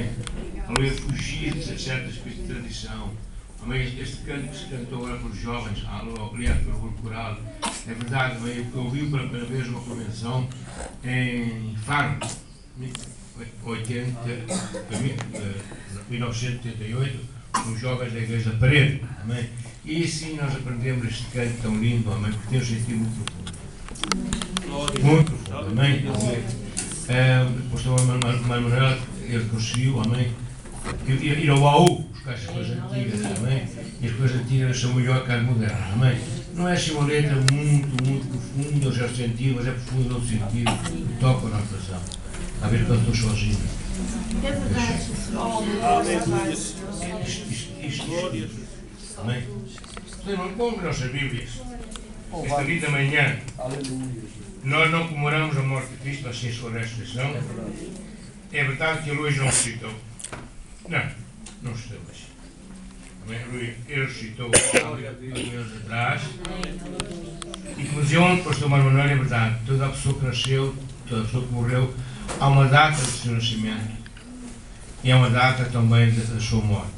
amém? Aleluia, fugir de certa espécie de tradição. Amém? Este canto que se cantou agora pelos jovens, aliás, pelo grupo coral, é verdade, amém? Eu ouvi pela primeira vez uma convenção em Faro, 1978, com os jovens da Igreja da Parede, amém? E assim nós aprendemos este canto tão lindo, amém? Porque tem um sentido muito profundo. Muito profundo, amém? O pastor Manuel, ele conseguiu, amém? Ir ao baú, buscar as coisas antigas, amém? E as coisas antigas são melhor que as modernas, amém? Não é assim uma letra muito profunda, eu já senti, mas é profunda no sentido que toca o nosso coração. A ver quando estou sozinho. É verdade. Isto. Amém? Vamos nossas Bíblias. Esta linda manhã. Nós não comemoramos a morte de Cristo, mas sim a sua ressurreição. É verdade que ele hoje não ressuscitou. Não ressuscitou hoje. Amém? Ele ressuscitou há anos atrás. E como dizia ontem o pastor Manuel, é verdade. Toda a pessoa que nasceu, toda a pessoa que morreu, há uma data do seu nascimento. E há uma data também da sua morte.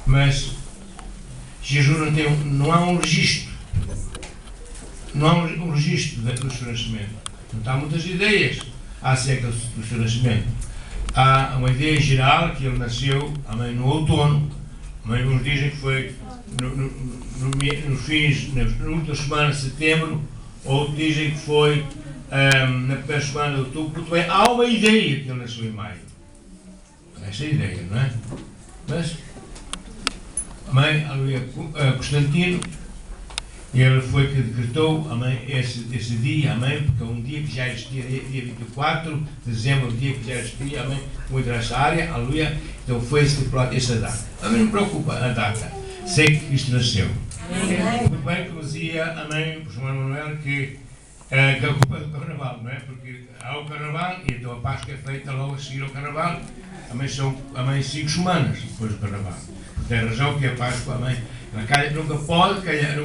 Mas Jesus não há um registro. Não há um registro do seu nascimento. Não há muitas ideias acerca do seu nascimento. Há uma ideia geral que ele nasceu no outono. Uns dizem que foi nos fins, na última semana de setembro, outros dizem que foi na primeira semana de outubro. Muito bem, há uma ideia que ele nasceu em maio. Essa é a ideia, não é? Mas, Constantino, ele foi que decretou esse dia, porque é um dia que já existia, dia 24 de dezembro, um dia que já existia, muito nessa área, aleluia. Então foi estipulado essa data. A mim não me preocupa a data, sei que Cristo nasceu. Muito bem, como dizia, o Sr. Manuel, que a culpa é do Carnaval, não é? Porque há o Carnaval e então a Páscoa é feita logo a seguir ao Carnaval. São 5 semanas depois do Carnaval. Por ter razão que a Páscoa, nunca pode calhar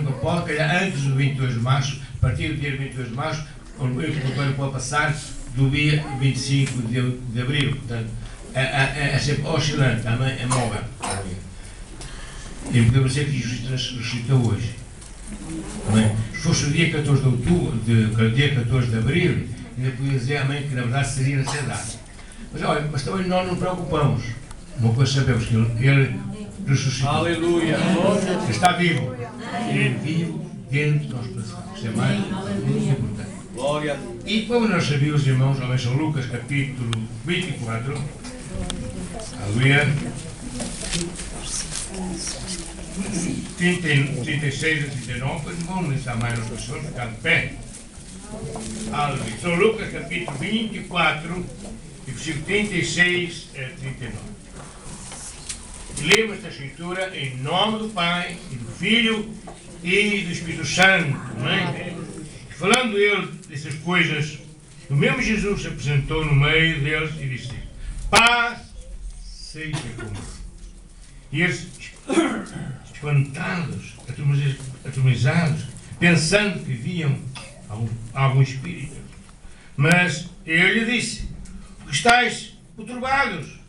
antes do 22 de março, a partir do dia 22 de março, quando ele pode passar do dia 25 de abril. Portanto, é sempre oscilante, é móvel. E podemos dizer que Jesus ressuscitou hoje. Se fosse o dia 14 de outubro, dia 14 de abril, ainda podia dizer que na verdade seria nessa data. Mas também nós não nos preocupamos. Uma coisa sabemos que ele ressuscitou. Aleluia! Ele está vivo. Ele é vivo dentro do nosso coração. Isto é muito importante. Glória a Deus. E como nós sabíamos, irmãos, São Lucas capítulo 24. Aleluia. 36 a 39, não vamos listar mais as pessoas, ficar de pé. Aleluia. São Lucas capítulo 24, versículo 36 a 39. E lemos esta escritura em nome do Pai, e do Filho e do Espírito Santo. Não é? E falando ele dessas coisas, o mesmo Jesus se apresentou no meio deles e disse: paz seja convosco. E eles, espantados, atemorizados, pensando que viam algum espírito. Mas ele lhe disse: porque estáis perturbados,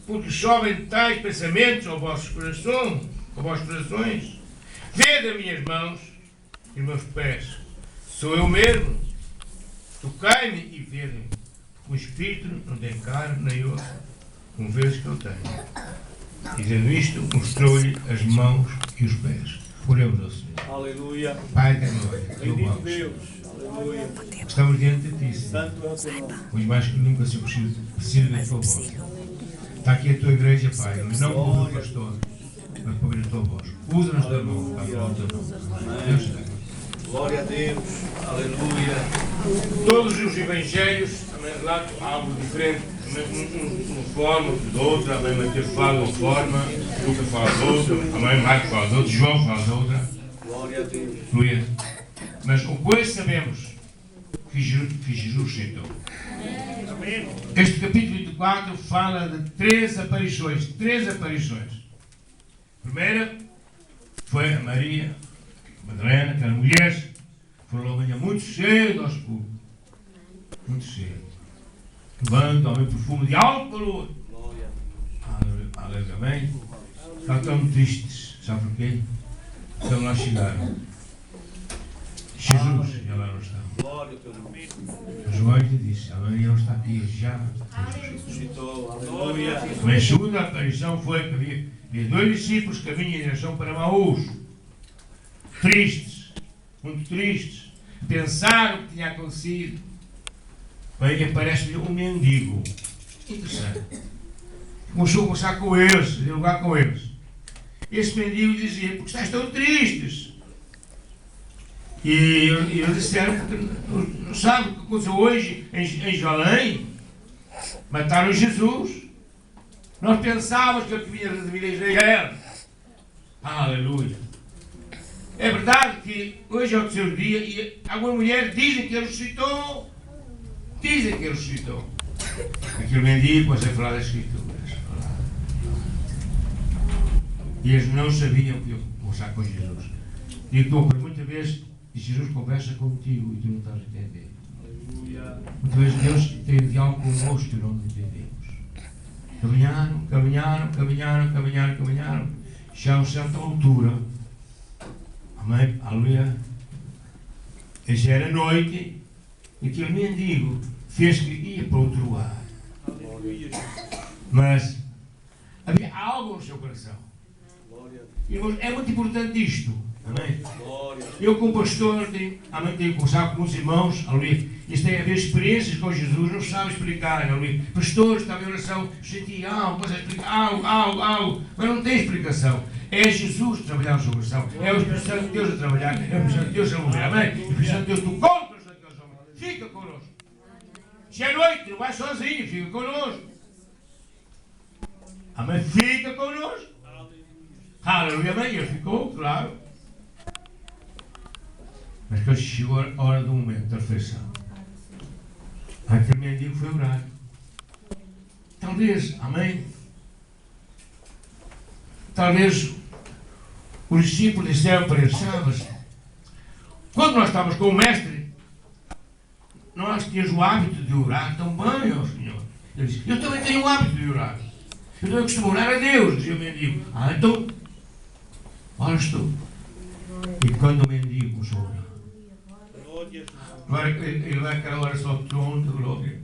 porque sobem tais pensamentos aos vossos corações. Vede as minhas mãos e meus pés, sou eu mesmo. Tocai-me e vede, porque o espírito não tem carne nem osso, como vês que eu tenho. Dizendo isto, mostrou-lhe as mãos e os pés. Oremos ao Senhor. Aleluia. Pai da glória, teu Bendito vamos. Deus. Aleluia. Estamos diante de ti, Senhor. Santo é o teu nome. Pois mais que nunca se precisa da tua voz. Está aqui a tua igreja, Pai, não para ouvir o pastor, mas para ouvir a tua voz. Usa-nos da mão, Pai, para o teu nome. Deus te dá. Glória a Deus. Aleluia. Todos os evangelhos relatam algo diferente, uma forma de outra, a mãe Mateus fala de uma forma, Lucas fala de outra, a mãe Marcos fala de outra, João fala de outra. Glória a Deus. Aleluia. Mas o que sabemos que Jesus citou. Este capítulo 24 fala de 3 aparições. A primeira foi a Maria Madalena, que era mulher, falou amanhã muito cedo ao sepulcro. Muito cedo. Levando ao meu perfume de alto valor. Aleluia, amém? Nós estamos tristes, sabe porquê? Então lá chegaram. Jesus, e lá não está. Glória a teu nome. João te disse, amém, ele está aqui já. Ressuscitou. Aleluia. A minha segunda aparição foi que havia dois discípulos que vinham em direção para Emaús. Tristes, muito tristes. Pensaram o que tinha acontecido. Bem, aparece-lhe um mendigo. Interessante. Começou a conversar com eles, a dialogar com eles. Esse mendigo dizia, porque estáis tão tristes? E eles disseram, não sabe o que aconteceu hoje em Jerusalém? Mataram Jesus. Nós pensávamos que ele vinha redimir a Israel. Aleluia. É verdade que hoje é o terceiro dia e algumas mulheres dizem que ele ressuscitou. Dizem que ele ressuscitou. Aquele mendigo começa a falar das Escrituras. E eles não sabiam que eu conversar com Jesus. Digo, muitas vezes Jesus conversa contigo e tu não estás a entender. Muitas vezes Deus tem diálogo connosco e não entendemos. Caminharam. Já a certa altura. Amém? Aleluia. Já era noite e aquele mendigo fez que ia para outro lugar. Mas havia algo no seu coração. Irmãos, é muito importante isto. Amém? Eu, como pastor, tenho conversado com muitos irmãos. Aleluia. Eles têm a ver experiências com Jesus, não sabem explicar. Aleluia. Pastores, estava em oração, senti algo, mas explicar algo, mas não tem explicação. É Jesus a trabalhar no seu coração. É o Espírito Santo de Deus a trabalhar. É o Espírito Santo de Deus a mover. Amém? O Espírito Santo de Deus tocou o coração daqueles homens. Fica connosco. Se é noite, não vai sozinho, fica connosco. Amém? Fica connosco. Aleluia, amém? Ele ficou, claro. Mas quando chegou a hora do momento da refeição, aquele mendigo foi orar. Talvez, amém? Talvez os discípulos disseram para ele, sabes, quando nós estávamos com o mestre, nós tínhamos o hábito de orar também ao Senhor. Ele disse, eu também tenho o hábito de orar. Eu também costumo orar a Deus, dizia o mendigo. Então, oras tu. E quando o mendigo começou a orar, agora ele vai aquela oração ao trono de glória.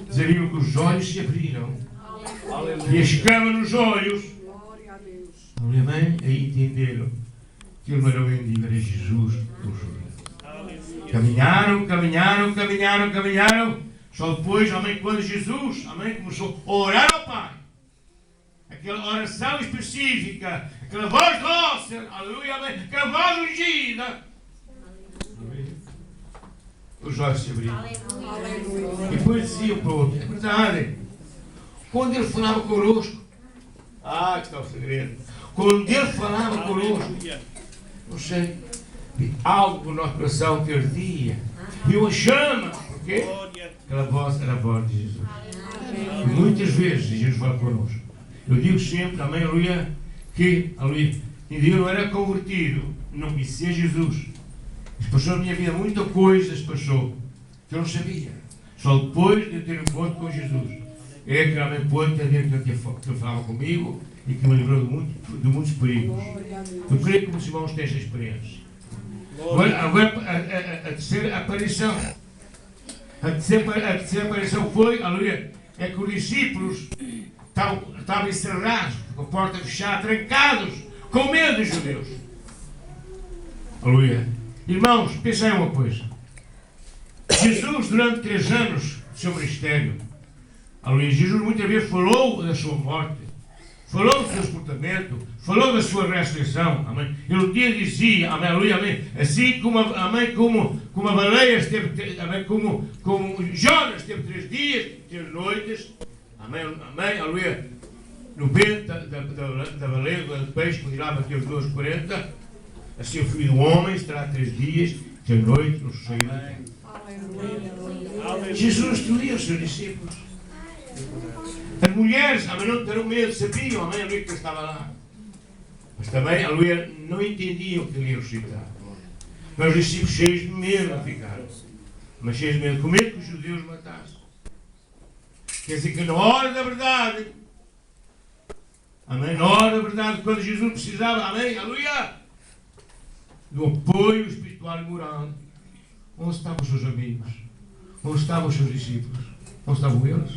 Diziam que os olhos se abriram. E a escama nos olhos. Amém? Aí entenderam que ele não era o mendigo, era Jesus que os olhou. Caminharam. Só depois, amém, quando Jesus, amém, começou a orar ao Pai. Aquela oração específica, aquela voz doce, aleluia, amém, aquela voz ungida. Os olhos se abriram. E depois diziam para o outro, é verdade, quando ele falava conosco, que está o segredo, quando ele falava conosco, não sei, algo no nosso coração que ardia, e uma chama, porque aquela voz era a voz de Jesus. E muitas vezes Jesus fala connosco. Eu digo sempre, amém, aleluia, que, aleluia, eu não era convertido, não conhecia Jesus. Mas passou na minha vida muita coisa, passou, que eu não sabia. Só depois de eu ter um encontro com Jesus, é que realmente pôde entender que ele falava comigo e que me livrou de muitos perigos. Eu creio que os irmãos têm essa experiência. Agora a terceira aparição. A terceira aparição foi, aleluia, é que os discípulos estavam encerrados, com a porta fechada, trancados, com medo dos judeus. Aleluia. Irmãos, pensem uma coisa. Jesus, durante 3 anos do seu ministério, aleluia, Jesus muitas vezes falou da sua morte, falou do seu sepultamento, falou da sua ressurreição. Amém. Ele um dia dizia, amém, aleluia, amém, assim como, amém, como a baleia esteve, amém, como Jonas teve 3 dias, 3 noites, amém, amém, aleluia, no ventre da baleia, do peixe, quando irá bater os 2,40, assim o Filho do Homem estará 3 dias, 3 noites, no seio da terra. Jesus instruía os seus discípulos. As mulheres, amém, não terão medo, sabiam, amém, aleluia, que ele estava lá. Mas também, aleluia, não entendiam que ele ia ressuscitar. Mas os discípulos cheios de medo não ficaram. Mas cheios de medo, com medo que os judeus matassem. Quer dizer que na hora da verdade, Amém? Na hora, verdade, quando Jesus precisava, amém, aleluia, do apoio espiritual e moral. Onde estavam os seus amigos? Onde estavam os seus discípulos? Onde estavam eles?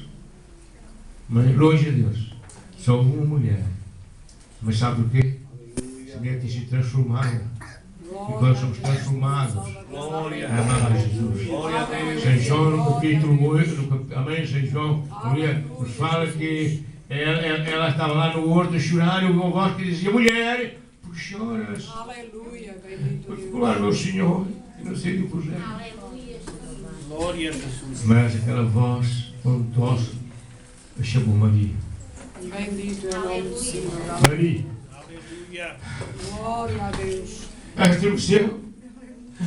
Amém? Longe de Deus. Só uma mulher. Mas sabe o quê? A mulher tem sido transformada. E quando somos transformados, Glória. amamos Jesus. Glória a Deus. São João, no capítulo 8, amém, São João, mulher, nos fala que ela estava lá no horto a chorar e uma voz que dizia: mulher, por que choras? Aleluia, bendito Porque Deus. falar meu Senhor, e não sei do projeto. Aleluia. Glória a Jesus. Mas aquela voz bondosa a chamou Maria. Bendito é o nome do Senhor. Maria, Aleluia. Glória a Deus. ela estremeceu.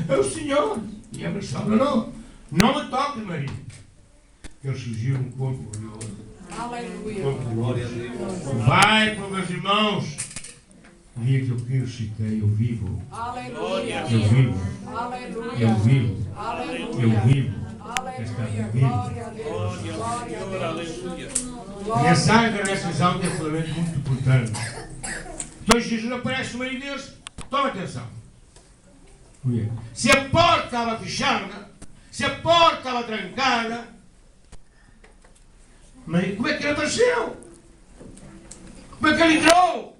É o Senhor. E abraçava: não, não me toques, Maria. Ele surgiu um corpo glorioso. Aleluia. Glória a Deus. Vai para meus irmãos. Dia que eu ressuscitei, eu vivo. Aleluia. Eu vivo. Aleluia. Eu vivo. Aleluia. Eu vivo. Aleluia. Glória a Deus. Glória ao Glória a Senhor. Deus. Aleluia. A Glória. mensagem da ressurreição tem um fundamento muito importante. Então Jesus aparece no meio deles. Toma atenção. Se a porta estava fechada, se a porta estava trancada, mas como é que ele apareceu? Como é que ele entrou?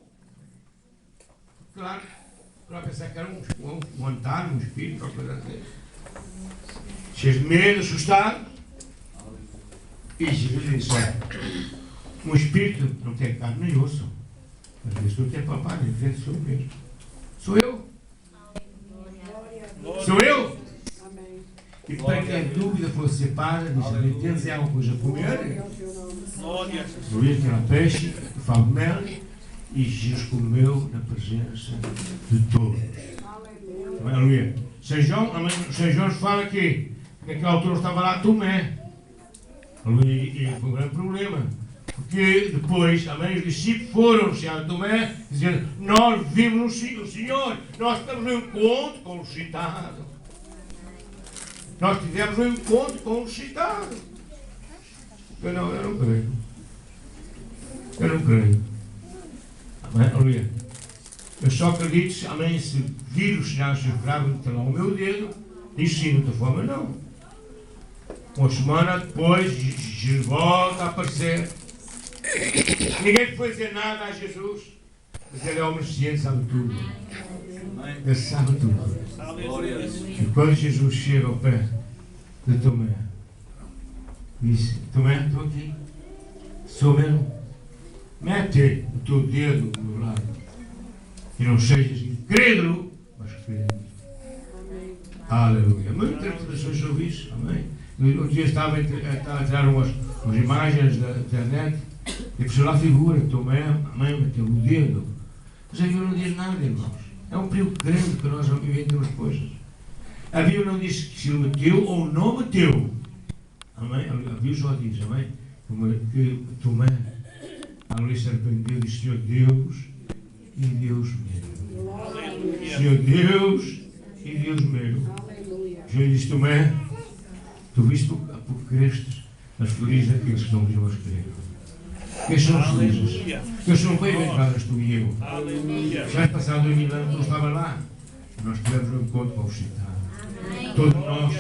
Claro, para pensar que era um fantasma, um espírito, uma coisa assim. Cheio de medo, assustado. E Jesus disse: olha, um espírito não tem carne nem osso, mas isso não tem papai, nem frente sou eu mesmo. Sou eu. Sou eu. Amém. E para que a dúvida fosse separada, disse: não tens alguma coisa a comer? Glória a Jesus. Eu vi aquele peixe, que fala de mel, e Jesus comeu na presença de todos. Aleluia. Aleluia. São João fala que naquela altura estava lá Tomé. Aleluia. E foi um grande problema. Porque depois, amém, os discípulos foram anunciar a Tomé, dizendo: nós vimos o Senhor, nós estamos no encontro com o ressuscitado. Nós tivemos um encontro com o ressuscitado. Eu não creio. Eu não creio. Amém? Aleluia. Eu só acredito, amém, se vir os sinais geográficos que estão ao meu dedo, isso sim, de outra forma não. Uma semana depois, Jesus volta a aparecer. Ninguém foi dizer nada a Jesus, mas ele é onisciente, sabe tudo. Ele sabe tudo. Glória a Jesus. E quando Jesus chega ao pé de Tomé, disse: Tomé, estou aqui. Sou mesmo. Mete o teu dedo no meu lado. E não sejas incrédulo, mas crente. Amém. Aleluia. Muitas interpretações sobre isso. Amém. Um dia estava a tirar umas imagens da internet e por lá figura Tomé, a mãe meteu o dedo. Mas a Bíblia não diz nada, irmãos. É um perigo grande que nós inventamos coisas. A Bíblia não diz se ele meteu ou não meteu. Amém? A Bíblia só diz, amém? Que Tomé, aleluia, se arrependeu e disse: Senhor Deus e Deus meu. Aleluia. Senhor Deus e Deus meu. Aleluia. Jesus disse: Tomé, tu viste porque crestes, mas felizes aqueles que não viram as crer. Eles são felizes. Aleluia. Eles são bem-aventurados, tu e eu. Aleluia. Já passaram 2000 anos, não estava lá. Nós tivemos um encontro com o ressuscitado. Todos nós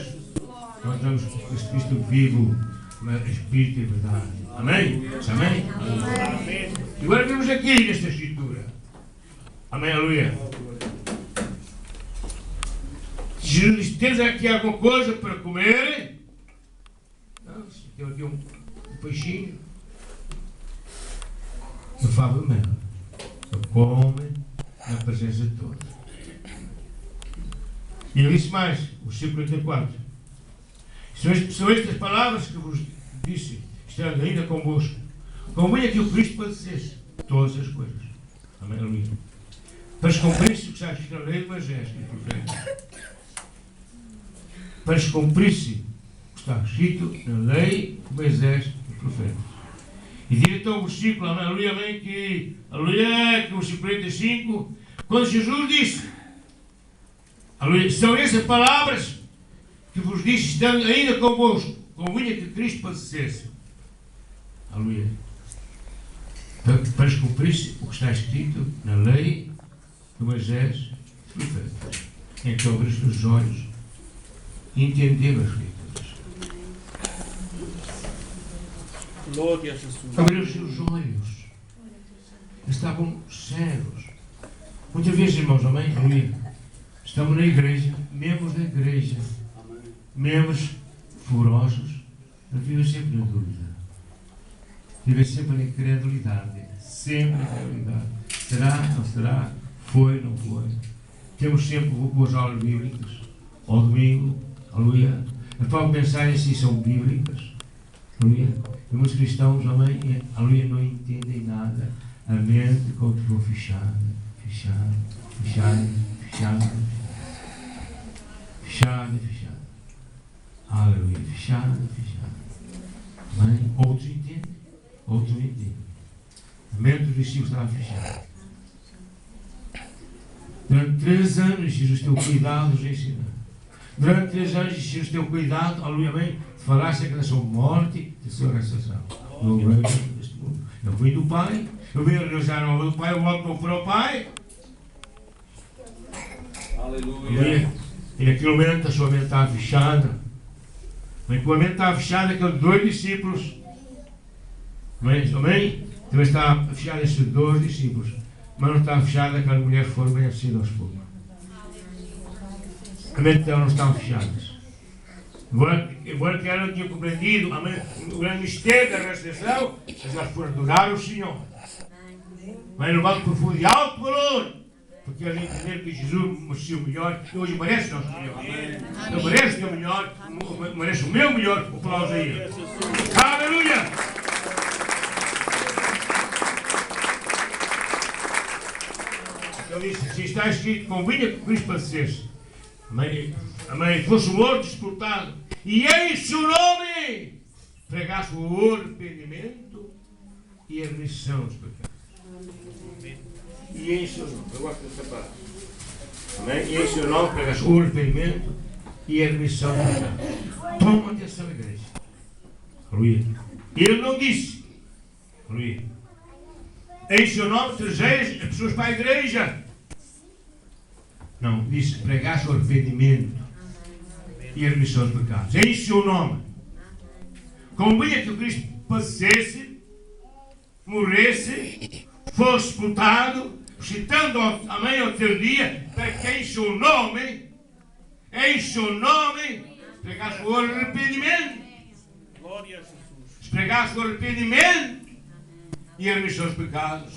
estamos com esse Cristo vivo, mas Espírito e verdade. Amém? Amém? Amém. E agora vemos aqui nesta escritura. Amém, aleluia. Jesus disse: tens aqui alguma coisa para comer? Não, tem aqui um peixinho. Eu falo mel. Eu come na presença de todos. E ele disse mais, versículo 44. São estas palavras que vos disse, estando ainda convosco. Convinha que o Cristo padecesse todas as coisas. Amém, aleluia. Para se cumprir-se o que está escrito na lei de Moisés e profeta. Para se cumprir-se o que está escrito na lei de Moisés e profeta. E diz então o versículo, aleluia, amém, que, aleluia, que o versículo 45, quando Jesus disse, aleluia, são essas palavras que vos disse, estando ainda convosco, convinha que Cristo padecesse. Aleluia. para cumprir o que está escrito na lei de Moisés e dos profetas. Então abrir os olhos e entender as Escrituras. Glória a Jesus. Abrir os seus olhos. Estavam cegos. Muitas vezes, irmãos, amém? Aleluia. Estamos na igreja, membros da igreja, membros fervorosos, mas vivem sempre na dúvida. Vivem sempre na incredulidade. Sempre na incredulidade. Será, não será? Foi, não foi? Temos sempre boas aulas bíblicas. Ao domingo, aleluia. As próprias mensagens sim são bíblicas. Aleluia. E muitos cristãos, amém, aleluia, não entendem nada. A mente continua fechada, fechada, fechada, fechada, fechada, fechada. Aleluia, fechada, fechada. Amém? Outros entendem, outros não entendem. A mente dos discípulos estava fechada. Durante 3 anos, Jesus teve cuidado de nos ensinar. Durante 3 anos, Jesus teve cuidado, aleluia, amém, de falar acerca da sua morte e da sua ressurreição. No reino deste mundo. Eu vim do Pai, eu vim realizar a obra do Pai, eu volto para o Pai. Aleluia. E naquele momento a sua mente estava fechada. Mas com a mente estava fechada, aqueles 2 discípulos. Amém? Também estava fechada esses 2 discípulos. Mas não estava fechada, aquela mulher foram bem assim aos poucos. A mente dela não estava fechadas. Embora que ela não tinha compreendido o grande mistério da ressurreição, mas elas foram adorar o Senhor. Mas no vale profundo e alto valor, porque elas entenderam que Jesus merecia o melhor e hoje merece o nosso melhor. Eu mereço o melhor, merece o meu melhor, o aplauso aí. Aleluia! Ele disse, se está escrito, convinha que Cristo padecesse. Amém. Fosse morto, sepultado. E em seu nome pregasse o arrependimento e a remissão dos pecados. E em seu nome, eu gosto dessa palavra. Amém? E em seu nome pregasse o arrependimento e a remissão dos pecados. Toma atenção, igreja. Aleluia. Ele não disse. Aleluia. Em seu nome trajeias as pessoas para a igreja. Não, disse pregasse o arrependimento e a remissão dos pecados. Em seu nome. Convinha que o Cristo padecesse, morresse, fosse sepultado, citando amém ao terceiro dia, para que em seu nome, pregasse o arrependimento. Glória a Jesus. Pregasse o arrependimento e a remissão dos pecados.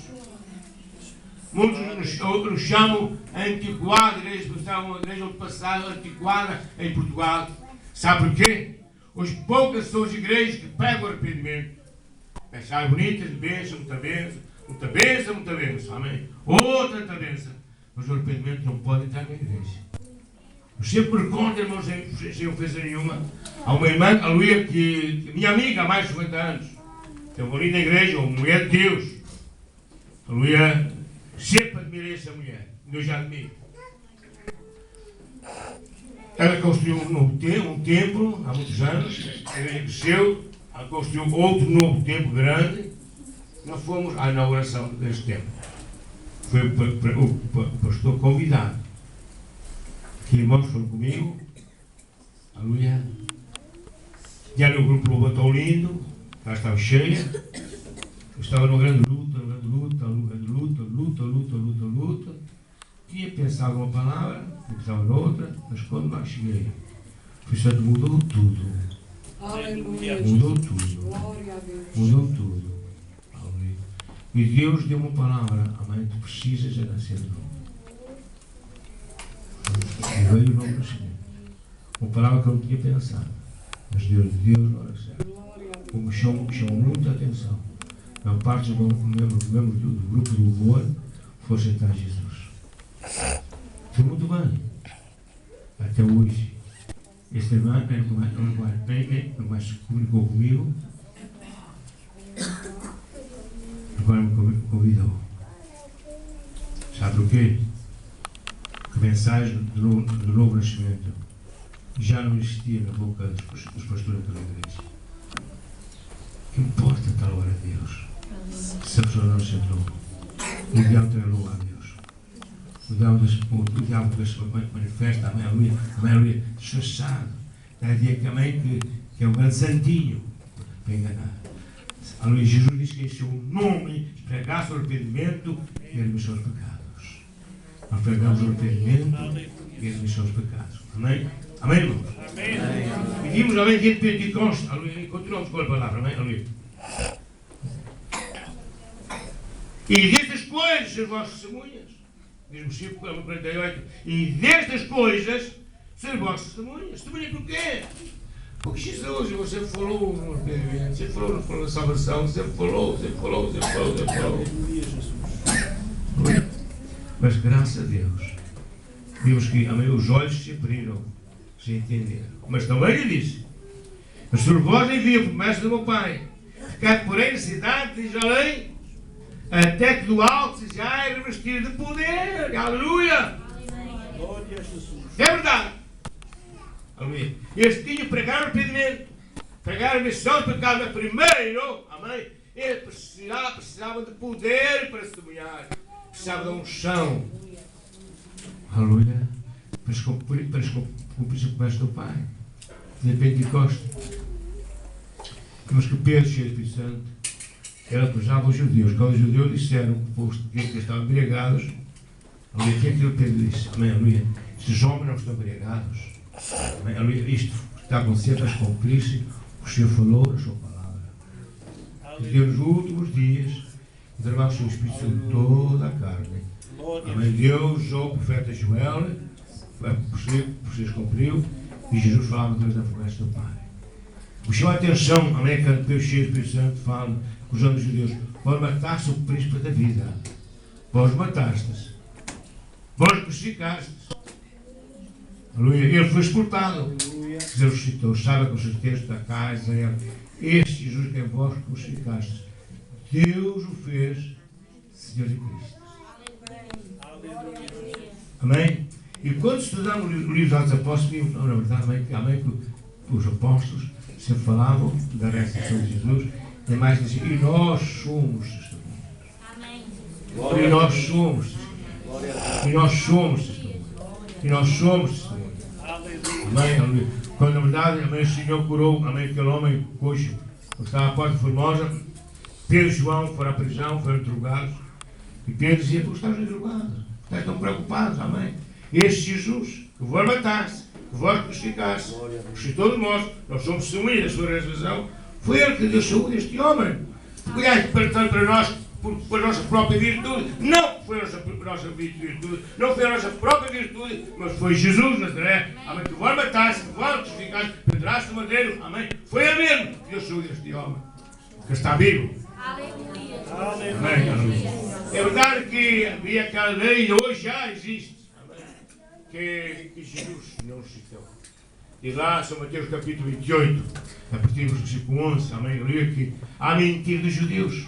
Muitos nos chamam antiquada, igreja, porque está uma igreja ultrapassada, antiquada em Portugal. Sabe porquê? Hoje poucas são as igrejas que pregam o arrependimento. Mensagens bonitas, bênção, muita bênção, muita bênção, muita bênção. Amém? Outra bênção. Mas o arrependimento não pode entrar na igreja. Eu sempre por conta, irmãos, sem ofensa nenhuma. Há uma irmã, aleluia, que minha amiga há mais de 50 anos. Eu vou ali na igreja, uma mulher de Deus. Aleluia. Sempre admirei essa mulher. Deus já admiro. Ela construiu um templo há muitos anos. A igreja cresceu. Ela construiu outro novo templo grande. Nós fomos à inauguração deste templo. Foi o pastor convidado. Que irmãos foram comigo. Aleluia. Já no grupo louvor tão lindo. Ela estava cheia. Eu estava numa grande luta. Tinha pensado uma palavra, pensava noutra, mas quando lá cheguei, o Santo mudou tudo. Aleluia. Mudou tudo. Glória a Deus. Mudou tudo. Aleluia. E Deus deu uma palavra, amém, tu precisas de nascer de novo. E veio o novo nascimento. Uma palavra que eu não tinha pensado. Mas Deus na hora certa. Como chamou muita atenção. A parte dos membros do grupo do louvor foi aceitar Jesus. Foi muito bem. Até hoje. Este irmão não mais se comunicou comigo. Agora me convidou. Sabe o quê? Que mensagem do novo nascimento já não existia na boca dos pastores daquela igreja. Que importa tal hora a Deus? Se a pessoa não se entrou, o diabo tem louco a Deus. O diabo que se manifesta, aleluia, disfarçado. Está a dizer também que é um grande santinho para enganar. Aleluia, Jesus diz que em seu nome pregasse o arrependimento e a remissão dos pecados. Nós pregamos o arrependimento e a remissão dos pecados. Amém? Amém, irmãos? Amém. Pedimos, além de Pentecostes, aleluia, e continuamos com a palavra, amém? Aleluia. E destas coisas, as vossas testemunhas, diz-me Chico, 48, e destas coisas, são vossas testemunhas. Testemunha por quê? Porque Jesus, você falou no arrependimento, você falou na salvação, você falou. Mas graças a Deus, vimos que os olhos se abriram, se entenderam. Mas também lhe disse, mas sobre vós envio, promessa do meu Pai, ficai porém na cidade de Jerusalém, até que do alto sejais revestido de poder. Aleluia! Glória a Jesus. É verdade. Aleluia. Eles tinham pregar o arrependimento, pregar a missão de pecado, mas primeiro, amém, eles precisavam de poder para testemunhar, precisavam de unção. Aleluia. Para cumprir a promessa do Pai. De Pentecostes. Mas que Pedro, cheio do Espírito Santo, ele acusava os judeus. Quando os judeus disseram que estavam embriagados, aleluia, o que é que Pedro disse? Amém, aleluia. Estes homens não estão embriagados. Amém, aleluia. Isto está acontecendo para cumprir-se o Senhor falou na sua palavra. Que Deus nos últimos dias derramar o seu Espírito sobre toda a carne. Amém. Deus usou o profeta Joel, por ser cumpriu, e Jesus falava através da promessa do Pai. O chama a atenção, amém, que Deus cheio do Espírito Santo fala, acusando os judeus, vós mataste o príncipe da vida, vós mataste, vós crucificaste. Aleluia. Ele foi exportado. Deus ressuscitou. Sabe com os textos da casa. Este Jesus que é vós crucificaste. Deus o fez Senhor e Cristo. Amém? E quando estudamos o livro dos Atos Apóstolos, na verdade, amém, que os apóstolos sempre falavam da ressurreição de Jesus. E mais diziam, e nós somos testemunhas. E nós somos testemunhas. E nós somos testemunhas. E nós somos testemunhas. Amém, aleluia. Quando na verdade, amém, o Senhor curou, amém, aquele homem coxo, que estava à porta de Formosa, Pedro e João foram à prisão, foram drogados, e Pedro dizia, porque estás drogados, estás tão preocupados, amém. Este Jesus, que vós mataste, que vós crucificaste, ressuscitou de nós somos testemunhas da sua ressurreição, foi ele que deu saúde a este homem. Cuidado para nós, por nossa própria virtude. Não foi a nossa virtude, não foi a nossa própria virtude, mas foi Jesus Nazaré, amém, que vós mataste, que vós crucificaste, pedraste do madeiro, amém. Foi ele mesmo que deu saúde a este homem, que está vivo. Aleluia. Amém, aleluia. É verdade que havia aquela lei, hoje já existe, amém, que Jesus não ressuscitou. E lá, São Mateus capítulo 28, a partir do versículo 11, amém, aleluia, que há mentira dos judeus.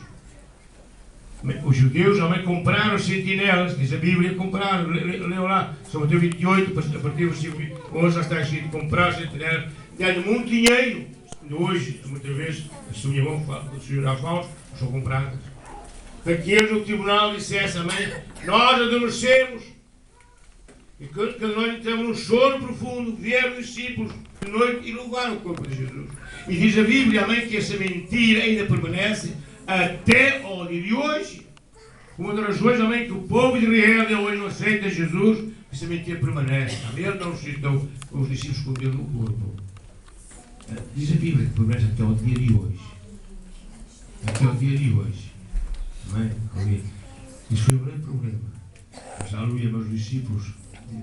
Os judeus, amém, compraram sentinelas, diz a Bíblia, compraram, leu lá, São Mateus 28, a partir do versículo 11, está escrito, comprar sentinelas, ganham muito dinheiro. Hoje, muitas vezes, as senhoras falsas são compradas. Para que eles no tribunal dissessem, amém, nós adormecemos, e quando nós entramos num choro profundo, vieram os discípulos de noite e levaram o corpo de Jesus. E diz a Bíblia, amém, que essa mentira ainda permanece até ao dia de hoje. Uma das razões, amém, que o povo de Israel hoje não aceita Jesus, essa mentira permanece. Amém? Ele não ressuscitou, os discípulos esconderam no corpo. Diz a Bíblia que permanece até ao dia de hoje. Até ao dia de hoje. Amém? Aleluia. Isso foi um grande problema. Mas, aleluia, mas os discípulos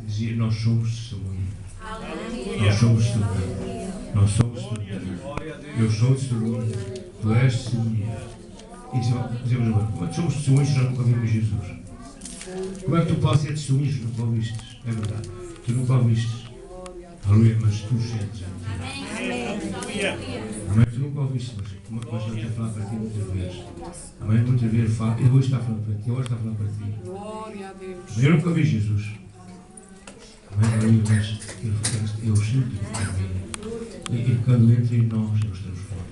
diziam, nós somos testemunhas. Nós somos testemunhas. Nós somos testemunhas. Eu sou testemunha. Tu és testemunha. E dizemos agora, como é que somos testemunhas se nós nunca vimos Jesus? Como é que tu podes ser testemunha se nunca ouvistes? É verdade. Tu nunca ouvistes. Aleluia, mas tu sentes. Amém, tu nunca ouviste, mas eu estou a falar para ti muitas vezes. Amém, muitas vezes falo, eu hoje estou a falar para ti, agora estou a falar para ti. Glória a Deus. Mas eu nunca ouvi Jesus. Amém, aleluia, mas eu sinto que e quando entra em nós, Ele nos transforma.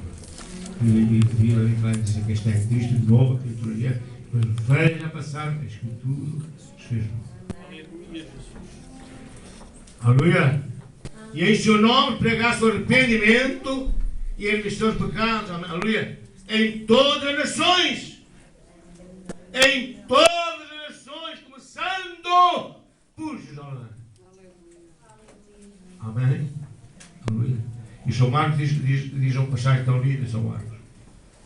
vi lá dizer que está em Cristo, de novo, a criatura é, quando veio a passar, a Escritura se fez novo. Aleluia, Jesus. Aleluia. E em seu nome pregasse o arrependimento e a remissão dos pecados. Aleluia. Em todas as nações. Em todas as nações, começando por Jerusalém. Amém. Aleluia. E São Marcos diz uma passagem tão linda, São Marcos.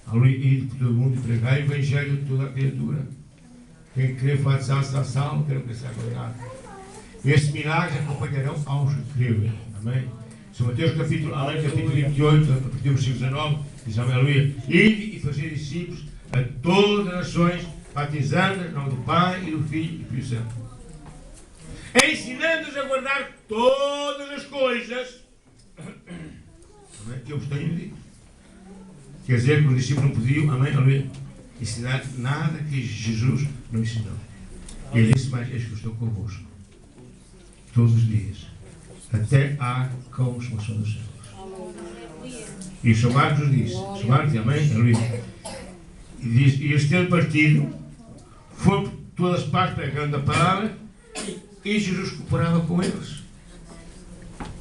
Aleluia. Ide por todo o mundo e pregai o Evangelho de toda a criatura. Quem crê batizar será salvo, quem não crer será condenado. Estes milagres acompanharão aos que creem. Amém. São Mateus capítulo 28, a partir do versículo 19, diz aleluia. Ide e fazer discípulos a todas as nações, batizando em nome do Pai e do Filho e do Espírito Santo. Ensinando-os a guardar todas as coisas que eu vos tenho dito. Quer dizer que os discípulos não podiam, amém, aleluia, ensinar nada que Jesus não ensinou. Ele disse mais: eis que eu estou convosco todos os dias, até à consumação dos séculos. E o São Marcos diz, São Marcos, amém, aleluia, e diz: e eles tendo partido, foram por todas as partes pregando a palavra, e Jesus cooperava com eles.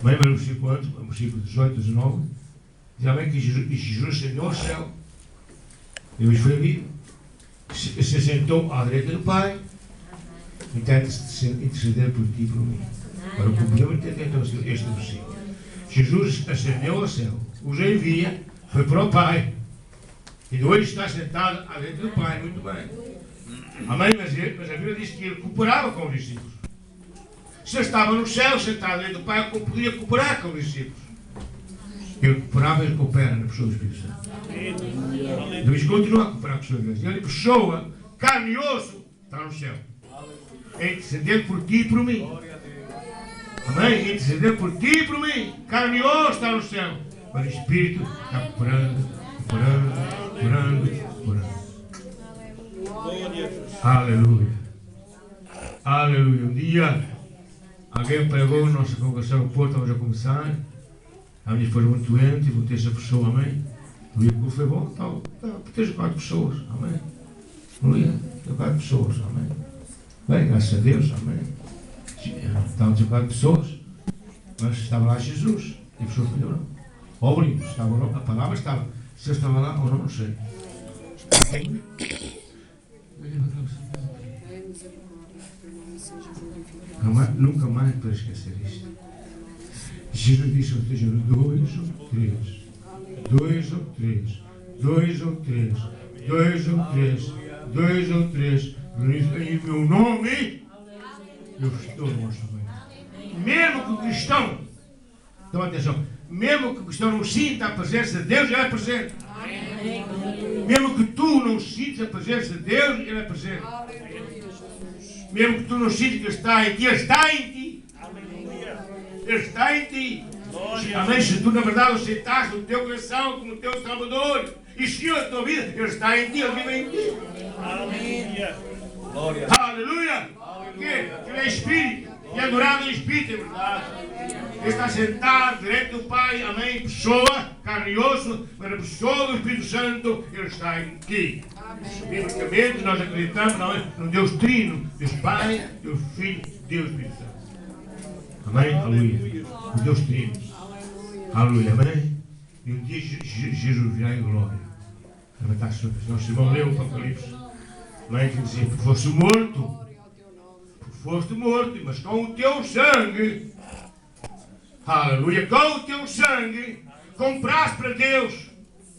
Bem, mas no versículo 18, 19, diz amém que Jesus ascendeu ao céu, e hoje foi vivo, se sentou à direita do Pai, e está a interceder por ti e por mim. Para o cumprimento entender este versículo. Jesus ascendeu ao céu, os envia, foi para o Pai, e hoje está sentado à direita do Pai. Muito bem. Amém? Mas a Bíblia diz que ele cooperava com os discípulos. Se ele estava no céu, sentado à direita do Pai, ele podia cooperar com os discípulos. Ele cooperava e ele coopera na pessoa do Espírito Santo. Deus continua a cooperar com a sua igreja. Ele, pessoa, carne e osso, está no céu. Intercedendo por ti e por mim. Amém? Intercedendo por ti e por mim. Carne e osso está no céu. Mas o Espírito está cooperando, cooperando. Aleluia. Aleluia. Um dia alguém pregou na nossa congregação no Porto, vamos a começar. A minha foi muito doente e botei essa pessoa, amém? O dia que foi bom, botei 4 pessoas, amém? Aleluia. 4 pessoas, amém? Bem, graças a Deus, amém? Estavam 4 pessoas, mas estava lá Jesus e as pessoas melhoraram. Óbvio, estava lá, a palavra estava. Se eu estava lá ou não, não sei. Nunca mais para esquecer isto. Jesus disse: esteja 2 ou 3, 2 ou 3, 2 ou 3, 2 ou 3, 2 ou 3, em meu nome, eu estou no vosso meio. Mesmo que o cristão, toma atenção, mesmo que o cristão não sinta a presença de Deus, ele é presente. Mesmo que tu não sintas a presença de Deus, ele é presente. Mesmo que tu não sintas que ele está em ti, ele está em ti. Ele está em ti. Amém? Se tu na verdade o aceitaste no teu coração como teu Salvador e Senhor da tua vida, ele está em ti, ele vive em ti. Aleluia. Aleluia. Porque ele é Espírito e adorado em Espírito, é verdade. Ele está sentado direito do Pai, amém? Pessoa, carne e osso, mas a pessoa do Espírito Santo, ele está em ti. Biblicamente nós acreditamos no Deus Trino, Deus Pai, Deus Filho, Deus Espírito Santo. Amém? Aleluia. O Deus Trino. Aleluia. Amém? E um dia Jesus virá em glória. Nosso irmão leu o Apocalipse. Amém? Que dizia: foste morto, mas com o teu sangue, aleluia, com o teu sangue, compraste para Deus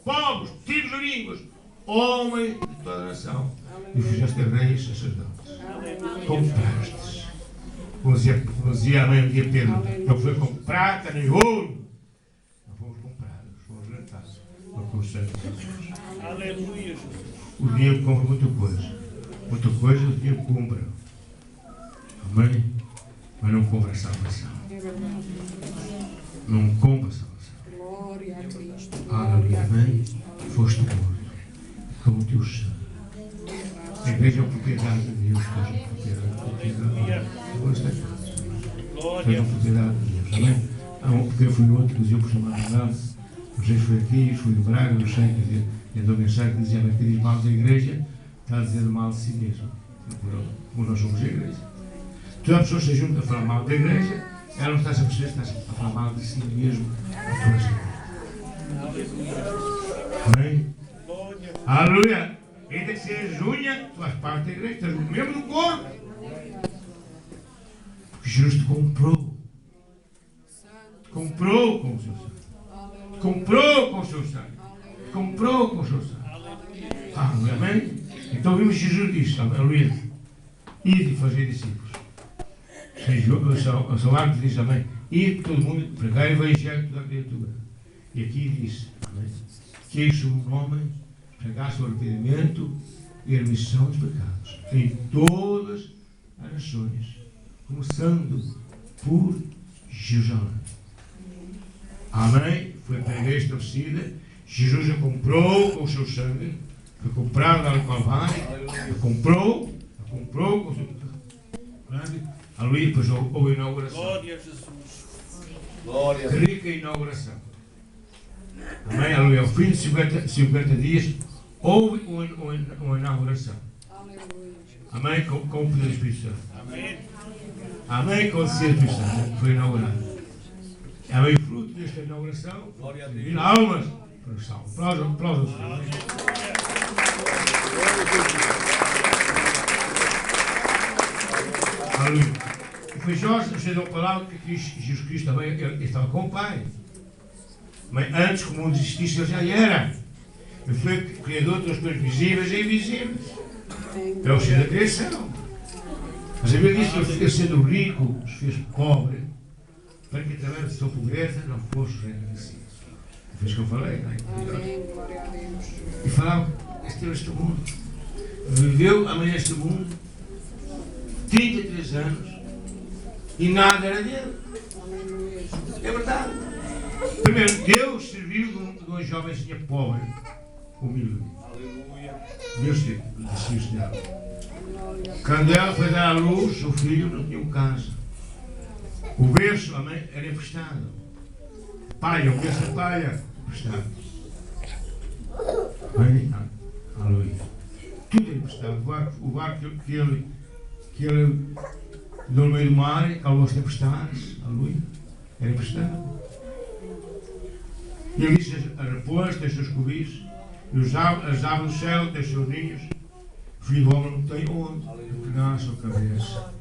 povos, tribos e línguas, homens de toda a nação, e fizeste reis e sacerdotes. Comprastes. Como dizia a mãe de Pedro, não foi com prata nem ouro, não fomos comprados, fomos rentados com o sangue de Jesus. Aleluia. O dinheiro compra muita coisa o dinheiro compra, amém? Mas não compra a salvação, não compra a salvação. Aleluia, amém? Foste morto com o teu sangue. A igreja é uma propriedade de Deus, que é uma propriedade. Agora está aqui. É uma propriedade de Deus, amém? Porque foi outro que dizia por chamar de verdade. Não sei se foi aqui, foi em Braga, não sei, quer dizer, eu dou mensagem que dizia, mas que diz mal da igreja, está a dizer mal de si mesmo. Como nós somos a igreja. Toda a pessoa se junta a falar mal da igreja, ela não está-se a perceber, está-se a falar mal de si mesmo. Amém? Aleluia! Ainda que seja unha, tu faz parte da igreja, estás mesmo no corpo. Porque Jesus te comprou. Comprou com o seu sangue. Comprou com o seu sangue. Comprou com o seu sangue. Aleluia. Amém? Então vimos Jesus disse, aleluia. Ide e fazer discípulos. O seu arco diz amém. Ide todo mundo, pregar e evangelho toda a criatura. E aqui diz, amém, que isso um homem pregasse o arrependimento e a remissão dos pecados em todas as nações, começando por Jerusalém. Amém? Foi para a igreja estabelecida. Jesus a comprou com o seu sangue. Foi comprado lá no Calvário. A comprou com o seu sangue. Aleluia, pois houve inauguração. Glória a Jesus. Glória a Deus. Rica inauguração. Amém? Aleluia. Ao fim de 50 dias, houve uma inauguração. Amém? Com o poder do Espírito Santo. Amém. Amém? Com o poder do Espírito Santo. Foi inaugurado. Amém? Fruto desta inauguração. Glória a Deus. E almas para o salvo. Aplausos ao Senhor. Aleluia. E foi Jorge que nos deu a palavra que Jesus Cristo também ele estava com o Pai. Mas antes que o mundo existisse, ele já era. Ele foi o criador das coisas visíveis e invisíveis. É o ser da criação. Mas a Bíblia diz que ele, sendo rico, se fez pobre, para que através da sua pobreza não fosse reconhecido. Foi isso que eu falei, não é? Amém. Glória a Deus. E falava, este mundo. Viveu amanhã este mundo 33 anos e nada era dele. É verdade. Primeiro, Deus serviu de um jovenzinho pobre, humilde. Aleluia. Deus serviu dela. Quando ela foi dar à luz, o filho não tinha casa. O berço, a mãe, era emprestado. Palha, o berço de palha, emprestado. Amém? Aleluia. Tudo é emprestado. O barco que ele no meio do mar, calou-se emprestados. Aleluia. Era emprestado. E ele disse: as raposas têm seus cobiços, e as aves do céu têm seus ninhos. O filho do homem não tem onde pegar a sua cabeça.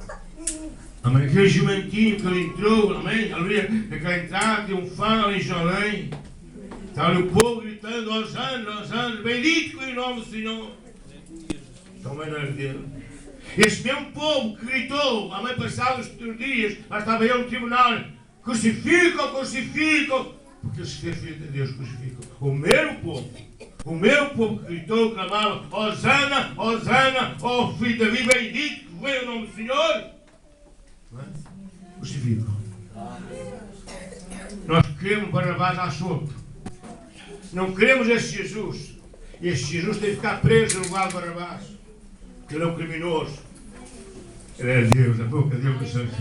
Amém. Aquele jumentinho que ele entrou, amém, aleluia, naquela entrada triunfal em Jerusalém. Estava ali o povo gritando: Hosana, bendito que o nome do Senhor. Também não era dele. Este mesmo povo que gritou, amém, passados os dias, lá estava eu no tribunal: crucificam, porque ele se fez filho de Deus, crucificam. O mesmo povo que gritou, clamava: Hosana, ó filho de Davi, bendito que veio o nome do Senhor. Crucificam. Nós queremos Barrabás à solta. Não queremos este Jesus. Este Jesus tem que ficar preso no lugar de Barrabás. Porque ele é um criminoso. Ele é Deus, a boca dele que o Senhor está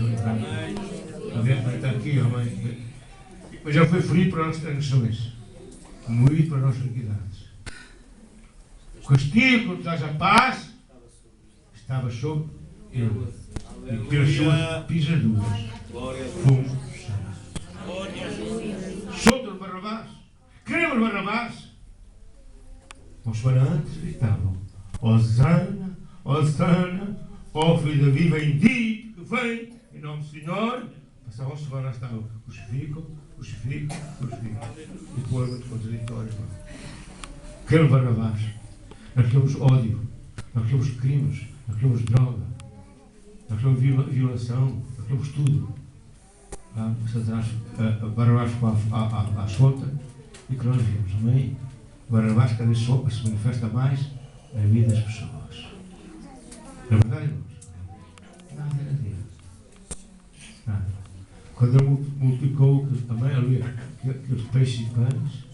aqui, amém. Mas ele foi ferido para as nossas transgressões, moído para as nossas iniquidades. O castigo que nos traz a paz estava sobre ele. E pelas suas pisaduras fomos sanados. Solta o Barrabás. Queremos Barrabás. Os farantes gritavam: Hosana, ó filho de Davi, bendito que vem em nome do Senhor. Passavam os farantes, estavam: crucificam. E foi muito contraditório. Queremos Barrabás. Nós queremos ódio, nós queremos crimes, nós queremos droga, nós queremos violação, nós queremos tudo. Barrabás à solta e que nós vimos, amém? Barrabás cada vez se manifesta mais na vida das pessoas. Na verdade, irmãos, nada era dele. Nada. Quando ele multiplicou, amém, aleluia, aqueles peixes e pães,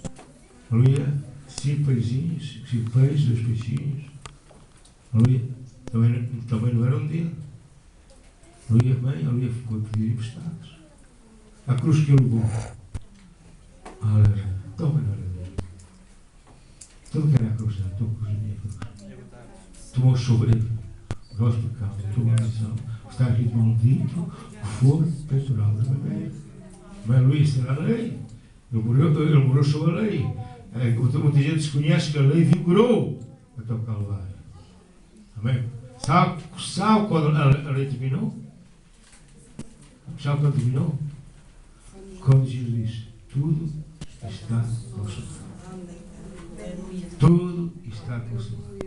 aleluia, 5 pãezinhos, 5 peixes, 2 peixinhos, aleluia, também não eram dele. Aleluia, amém, aleluia, ficou a pedir emprestados. A cruz que ele levou, aleluia, Toma na hora dele. Tudo que era a cruz, a tua cruz, a minha cruz. Tomou sobre ele os nossos pecados, a tua maldição. Está aqui de maldito o fogo peitoral da madeira. Mas Luís, era a lei. Ele morreu sobre a lei. Muita gente desconhece que a lei vigorou até o Calvário. Amém? Sabe quando a lei terminou? Sabe quando terminou? Quando Jesus disse: tudo está consumado. Tudo está consumado.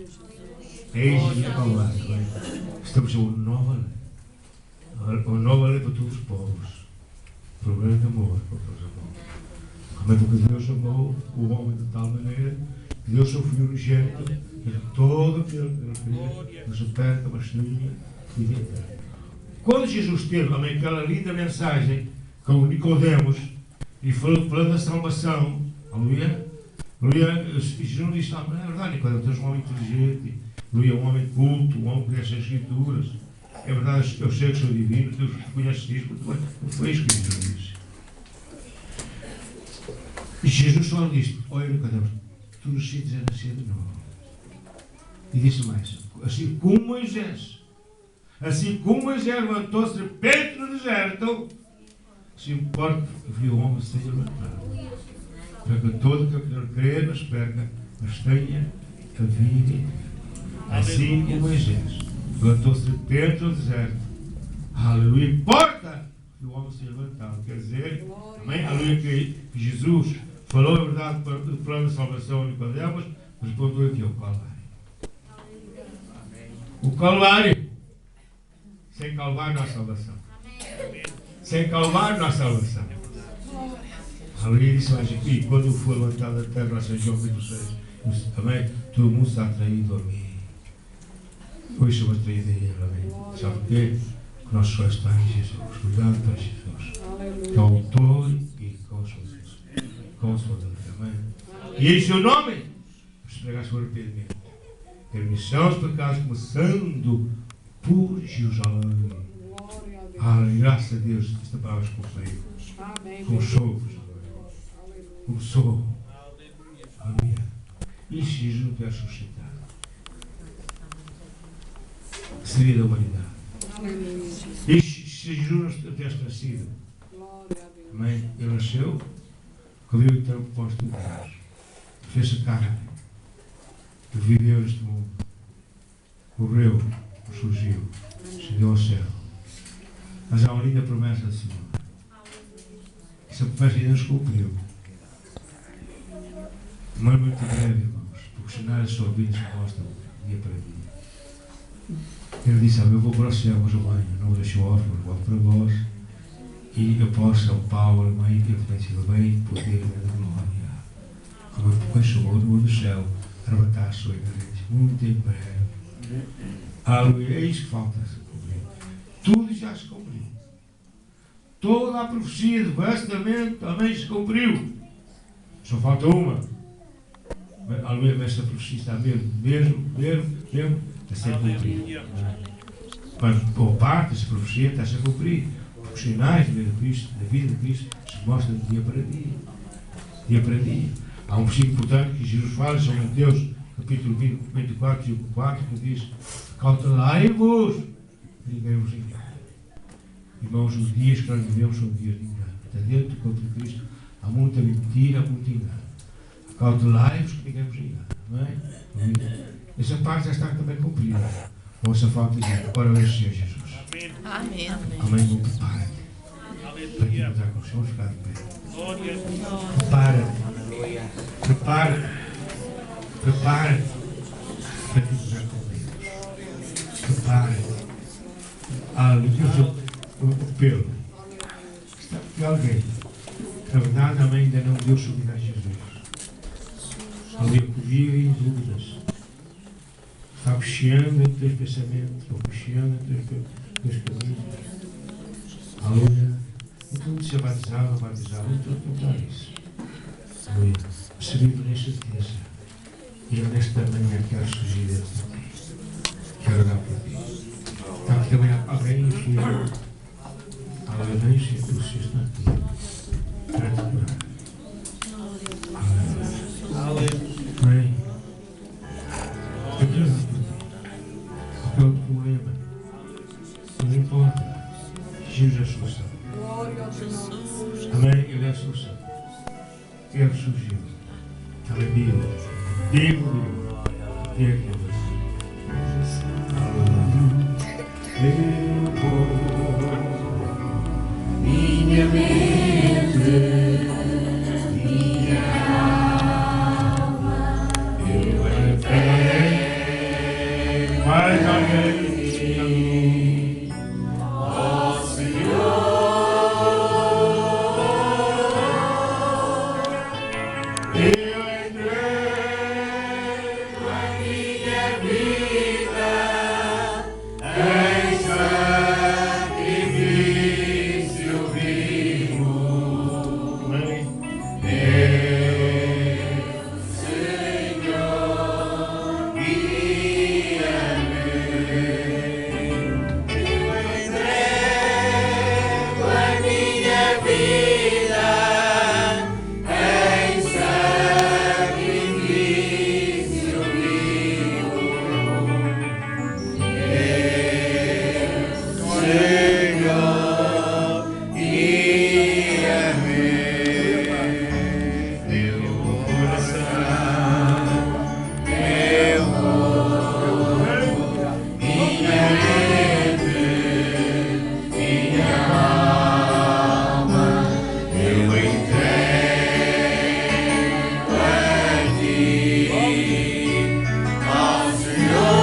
Eis o Calvário. Estamos a uma nova lei. Uma nova lei para todos os povos. Problema de amor para todos os povos. Como é que Deus amou o homem de tal maneira que Deus seu Filho unigênito, que todo aquele que queria, nos aperta uma testemunha e vida eterna. Quando Jesus teve aquela linda mensagem com Nicodemos e falou da salvação, aleluia, Jesus não disse: não é verdade, Nicodemos, tu és um homem inteligente, aleluia, um homem culto, um homem que conhece as Escrituras. É verdade, eu sei que sou divino, Deus conhece isso, muito bem. Não foi isso que Jesus disse. E Jesus só disse: olha, Nicodemos, tu nascides é nascer de novo. E disse mais: assim como Moisés levantou serpente no deserto, se importa que o Filho do Homem seja levantado, para que todo aquele que crê mas perca, mas tenha a vida eterna. Assim como Moisés levantou serpente no deserto, aleluia, importa que o homem seja levantado. Quer dizer, amém, aleluia, que Jesus falou a verdade do plano de salvação a Nicodemos, mas respondeu aqui ao Calvário. O Calvário. Sem Calvário não há salvação. Sem Calvário não há salvação. Aleluia, disse mais aqui: quando eu for levantado da terra, João 26, amém, todo mundo está atraído a mim. Hoje sou atraído a ele, amém. Sabe porquê? Porque nós só estamos em Jesus. Cuidado para Jesus. Que é o autor e consolador. Amém. E em seu nome, vamos pregar sobre o arrependimento. Permissão dos pecados, começando por Jerusalém. Graças a Deus, esta palavra cumpriu. Começou. Começou. Aleluia. E se Jesus não tivesse suscitado, seria da humanidade. E se Jesus não tivesse nascido, amém? Ele nasceu, comeu então o posto de Deus, fez-se carne, viveu neste mundo, morreu, surgiu, chegou ao céu. Mas há uma linda promessa do Senhor. Essa promessa ainda nos cumpriu. Mas muito breve, irmãos, porque os cenários só vidas se mostram dia para dia. Ele disse: eu vou para o céu, mas eu venho, não vos deixo órfãos, volto para vós, e eu posso, São Paulo, mãe, que eu tenho sido bem, poder e glória. Como eu depois chegou do céu, arrebatar a sua igreja, muito em breve. Aleluia, é isso que falta se cumprir. Tudo já se cumpriu. Toda a profecia de Testamento também se cumpriu. Só falta uma. Aleluia, mas essa profecia está mesmo a ser cumprida. Mas, por parte, essa profecia está a ser cumprida. Os sinais da vida de Cristo se mostram de dia para dia. Dia para dia. Há um versículo importante que Jesus fala, São Mateus, capítulo 24, versículo 4, que diz: cautelai-vos, ninguém vos engane. Irmãos, os dias que nós vivemos são dias de engano. Até dentro do corpo de Cristo há muita mentira, há muito engano. Cautelai-vos que ninguém vos engane. Não é? Essa parte já está também cumprida. Com essa falta de engano. Ora, bem, Senhor Jesus. Amém. Amém. Vou preparar-te para que nos com o Senhor ficar de pé. Prepara-te para que nos com Deus. Prepara-te. Aleluia. O Pedro. Está aqui alguém. Na verdade, a mãe ainda não deu subir a Jesus. Ali que vive em dúvidas. Está cocheando entre os teus pensamentos, ou cocheando entre os teus caminhos. Aleluia. Então, de ser batizado ou batizado, não estou a contar isso. Aleluia. Se vive nesta certeza. E eu nesta manhã quero surgir dentro de ti. Quero orar por ti. Está aqui também alguém que aleluia, tu se está aqui. Para te curar. qualquer problema. Não importa. Jesus é a solução. Glória ao teu nome. Amém? Ele é a solução. Ele surgiu. Ele é vivo. Vivo. Vivo. Eu vou, minha mente, minha alma, eu entrego mais alguém a mim, ó Senhor, eu entrego a minha vida. Sacrifício vivo, Senhor, guia-me. Eu entrego a minha vida em sacrifício vivo. Senhor, guia-me, meu coração, meu corpo, minha mente, minha alma, eu entrego a ti, ao Senhor.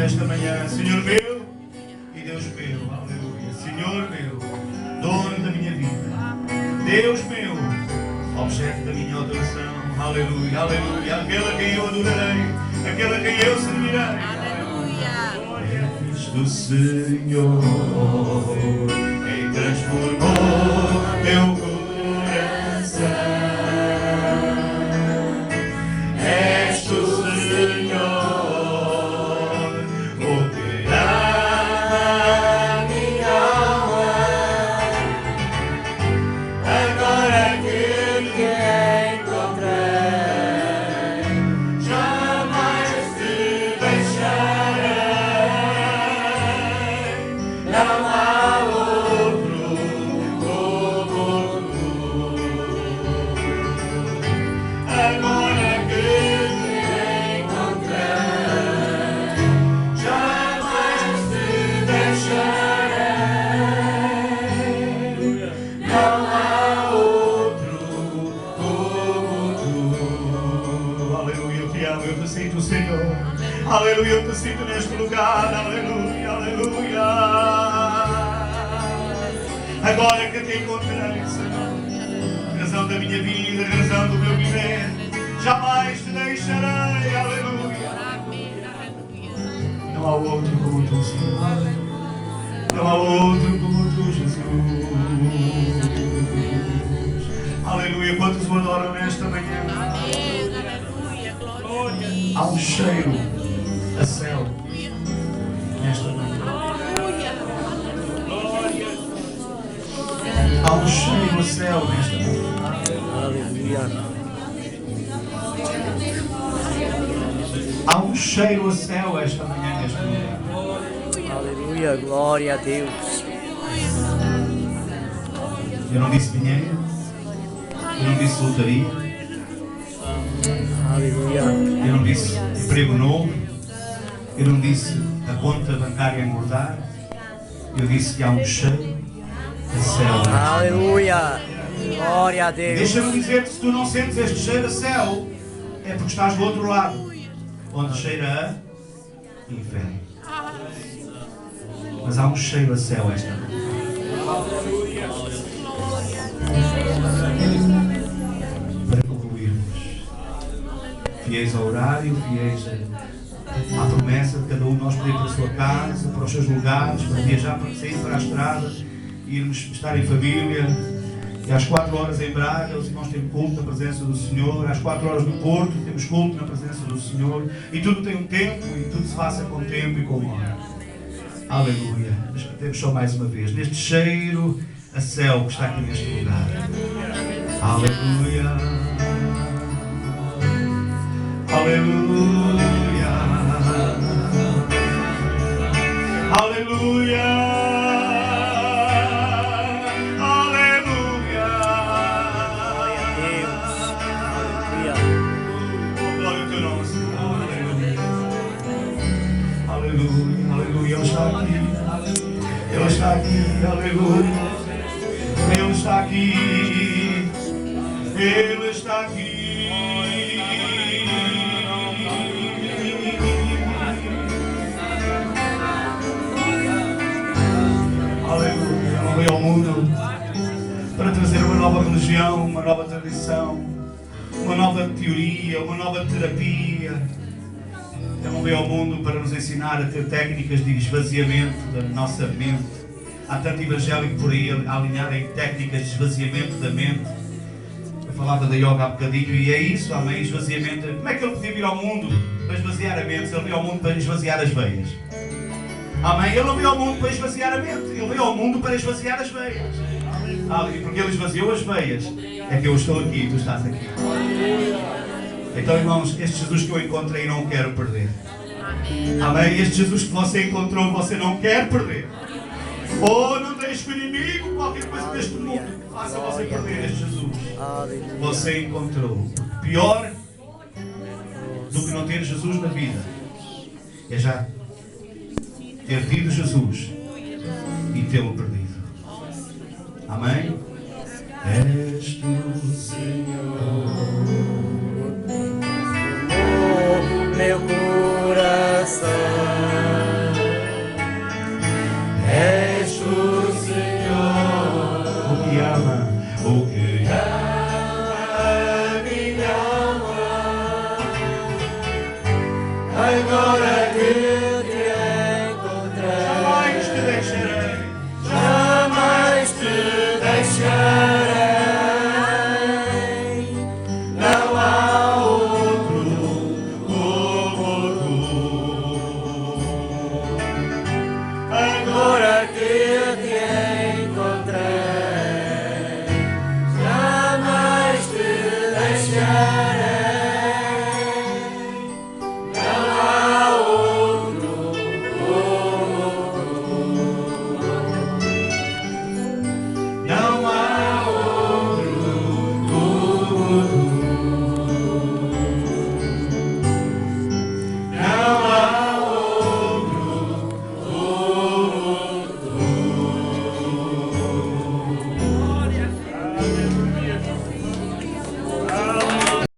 Esta manhã, Senhor meu e Deus meu, aleluia. Senhor meu, dono da minha vida, Deus meu, objeto da minha adoração, aleluia, aleluia. Aquele a quem eu adorarei, aquele a quem eu servirei, aleluia. Cristo Senhor, quem transformou meu coração, és tu, Senhor. Aleluia, eu te sinto neste lugar, aleluia, aleluia. Agora que te encontrei, Senhor, razão da minha vida, razão do meu viver, jamais te deixarei, aleluia. Não há outro como tu, Senhor. Não há outro como tu, Jesus. Aleluia. Quantos o adoram nesta manhã? Há um cheiro a céu nesta manhã. Há um cheiro a céu nesta manhã. Aleluia. Há um cheiro a céu esta manhã neste lugar. Aleluia. Glória a Deus. Eu não disse dinheiro. Eu não disse lotaria. Aleluia. Eu não disse emprego novo. Eu não disse a conta bancária engordar. Eu disse que há um cheiro a céu. Aleluia. Glória a Deus. Deixa-me dizer que se tu não sentes este cheiro a céu, é porque estás do outro lado, onde cheira a inferno. Mas há um cheiro a céu esta noite. Para concluirmos, fiéis ao horário, fiéis à promessa de cada um de nós poder ir para a sua casa, para os seus lugares, para viajar, para sair para a estrada, irmos estar em família. E às 4 horas em Braga, os irmãos têm culto na presença do Senhor. Às 4 horas no Porto, temos culto na presença do Senhor. E tudo tem um tempo, e tudo se faça com tempo e com hora. Aleluia. Mas temos só mais uma vez, neste cheiro a céu que está aqui neste lugar. Aleluia. Aleluia. Aleluia. Ele está aqui, Ele está aqui, aleluia. Ele está aqui, Ele está aqui. Aleluia. Eu não veio ao mundo para trazer uma nova religião, uma nova tradição, uma nova teoria, uma nova terapia. Eu não veio ao mundo para nos ensinar a ter técnicas de esvaziamento da nossa mente. Há tanto evangélico por aí a alinhar em técnicas de esvaziamento da mente. Eu falava da yoga há bocadinho e é isso, amém, esvaziamento. Como é que ele podia vir ao mundo para esvaziar a mente se ele veio ao mundo para esvaziar as veias? Amém? Ele não veio ao mundo para esvaziar a mente, ele veio ao mundo para esvaziar as veias. E porque ele esvaziou as veias, é que eu estou aqui e tu estás aqui. Então, irmãos, este Jesus que eu encontrei não quero perder. Amém? Este Jesus que você encontrou, você não quer perder. Ou não deixe que o inimigo, qualquer coisa deste mundo, faça você perder este Jesus. Você encontrou. Pior do que não ter Jesus na vida é já ter tido Jesus e tê-lo perdido. Amém? És tu, Senhor, meu coração. És tu, Senhor, o que ama minha alma. Agora